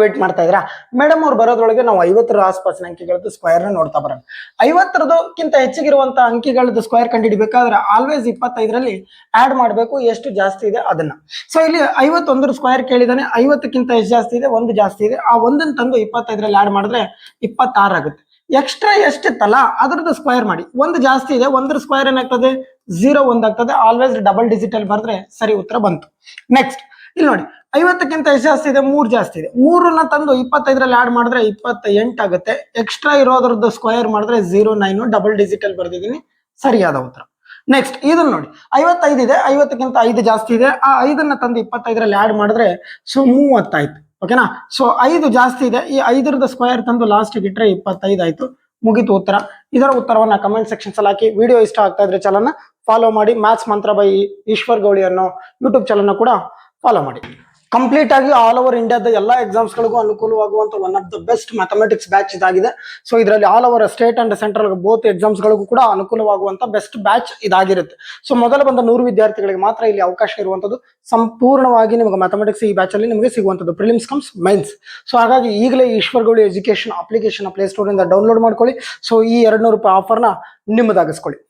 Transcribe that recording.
Wait ಮಾಡ್ತಾ ಇದ್ರಾ madam ಅವ್ರು ಬರೋದ್ರೊಳಗೆ ನಾವು 50ರ ಆಸ್ಪಾಸಿನ ಅಂಕಿಗಳದ್ದು ಸ್ಕ್ವೇರ್ ನ ನೋಡ್ತಾ ಬರೋಣ. 50ರದಕ್ಕಿಂತ ಹೆಚ್ಚಿಗಿರುವಂತಹ ಅಂಕಿಗಳದ್ದು ಸ್ಕ್ವೇರ್ ಕಂಡುಹಿಡಿಬೇಕಾದ್ರೆ ಆಲ್ವೇಸ್ 25ರಲ್ಲಿ ಆಡ್ ಮಾಡಬೇಕು ಎಷ್ಟು ಜಾಸ್ತಿ ಇದೆ ಅದನ್ನ. ಸೊ ಇಲ್ಲಿ 51ರ ಸ್ಕ್ವೇರ್ ಕೇಳಿದಾನೆ, 50ಕ್ಕಿಂತ ಎಷ್ಟು ಜಾಸ್ತಿ ಇದೆ, ಒಂದು ಜಾಸ್ತಿ ಇದೆ, ಆ ಒಂದನ್ನು ತಂದು 25ರಲ್ಲಿ ಆಡ್ ಮಾಡಿದ್ರೆ 26 ಆಗುತ್ತೆ. ಎಕ್ಸ್ಟ್ರಾ ಎಷ್ಟಿತ್ತಲ್ಲ ಅದ್ರದ್ದು ಸ್ಕ್ವೇರ್ ಮಾಡಿ, ಒಂದು ಜಾಸ್ತಿ ಇದೆ, ಒಂದ್ರ ಸ್ಕ್ವೇರ್ ಏನಾಗ್ತದೆ 0 ಒಂದಾಗ್ತದೆ. ಆಲ್ವೇಸ್ ಡಬಲ್ ಡಿಜಿಟ್ ಅಲ್ಲಿ ಬರೆದ್ರೆ ಸರಿ ಉತ್ತರ ಬಂತು. ನೆಕ್ಸ್ಟ್ ಇಲ್ಲಿ ನೋಡಿ 50ಕ್ಕಿಂತ ಎಷ್ಟು ಜಾಸ್ತಿ ಇದೆ, 3 ಜಾಸ್ತಿ ಇದೆ, 3ನ್ನ ತಂದು 25ರಲ್ಲಿ ಆಡ್ ಮಾಡಿದ್ರೆ 28 ಆಗುತ್ತೆ. ಎಕ್ಸ್ಟ್ರಾ ಇರೋದ್ರದ್ದು ಸ್ಕ್ವೇರ್ ಮಾಡಿದ್ರೆ 09 ಡಬಲ್ ಡಿಜಿಟ್ ಅಲ್ಲಿ ಬರ್ದಿದ್ದೀನಿ, ಸರಿಯಾದ ಉತ್ತರ. ನೆಕ್ಸ್ಟ್ ಇದನ್ನ ನೋಡಿ 55 ಇದೆ, 50ಕ್ಕಿಂತ 5 ಜಾಸ್ತಿ ಇದೆ, ಆ 5ನ್ನ ತಂದು 25ರಲ್ಲಿ ಆಡ್ ಮಾಡಿದ್ರೆ ಸೊ 30 ಆಯ್ತು. ಓಕೆನಾ. ಸೊ 5 ಜಾಸ್ತಿ ಇದೆ, ಈ 5ರದ ಸ್ಕ್ವೇರ್ ತಂದು ಲಾಸ್ಟ್ ಇಟ್ರೆ 25 ಆಯ್ತು, ಮುಗಿತು ಉತ್ತರ. ಇದರ ಉತ್ತರವನ್ನ ಕಮೆಂಟ್ ಸೆಕ್ಷನ್ಸ್ ಅಲ್ಲಿ ಹಾಕಿ. ವಿಡಿಯೋ ಇಷ್ಟ ಆಗ್ತಾ ಇದ್ರೆ ಚಾನಲ್ನ ಫಾಲೋ ಮಾಡಿ. ಮ್ಯಾಥ್ಸ್ ಮಂತ್ರ ಬೈ ಈಶ್ವರ್ ಗೌಳಿ ಅನ್ನೋ ಯೂಟ್ಯೂಬ್ ಚಾನಲ್ನ ಕೂಡ ಫಾಲೋ ಮಾಡಿ. ಕಂಪ್ಲೀಟ್ ಆಗಿ ಆಲ್ ಓವರ್ ಇಂಡಿಯಾದ ಎಲ್ಲ ಎಕ್ಸಾಮ್ಸ್ಗಳಿಗೂ ಅನುಕೂಲವಾಗುವಂತ one of the best mathematics batch ಇದಾಗಿದೆ. ಸೊ ಇದರಲ್ಲಿ all over state and central both ಎಕ್ಸಾಮ್ಸ್ಗಳಿಗೂ ಕೂಡ ಅನುಕೂಲವಾಗುವಂತ ಬೆಸ್ಟ್ ಬ್ಯಾಚ್ ಇದಾಗಿರುತ್ತೆ. ಸೊ ಮೊದಲ ಬಂದ 100 ವಿದ್ಯಾರ್ಥಿಗಳಿಗೆ ಮಾತ್ರ ಇಲ್ಲಿ ಅವಕಾಶ ಇರುವಂತದ್ದು. ಸಂಪೂರ್ಣವಾಗಿ ನಿಮಗೆ ಮ್ಯಾಥಮೆಟಿಕ್ಸ್ ಈ ಬ್ಯಾಚ್ ಅಲ್ಲಿ ನಿಮಗೆ ಸಿಗುವಂತದ್ದು ಪ್ರಿಲಿಮ್ಸ್ ಕಮ್ಸ್ ಮೈನ್ಸ್. ಸೊ ಹಾಗಾಗಿ ಈಗಲೇ ಈಶ್ವರ್ ಗೌಳಿ ಎಜುಕೇಶನ್ ಅಪ್ಲಿಕೇಶನ್ ಪ್ಲೇ ಸ್ಟೋರ್ ಇಂದ ಡೌನ್ಲೋಡ್ ಮಾಡ್ಕೊಳ್ಳಿ. ಸೊ ಈ 200 ರೂಪಾಯಿ ಆಫರ್ನ ನಿಮ್ಮದಾಗಿಸ್ಕೊಳ್ಳಿ.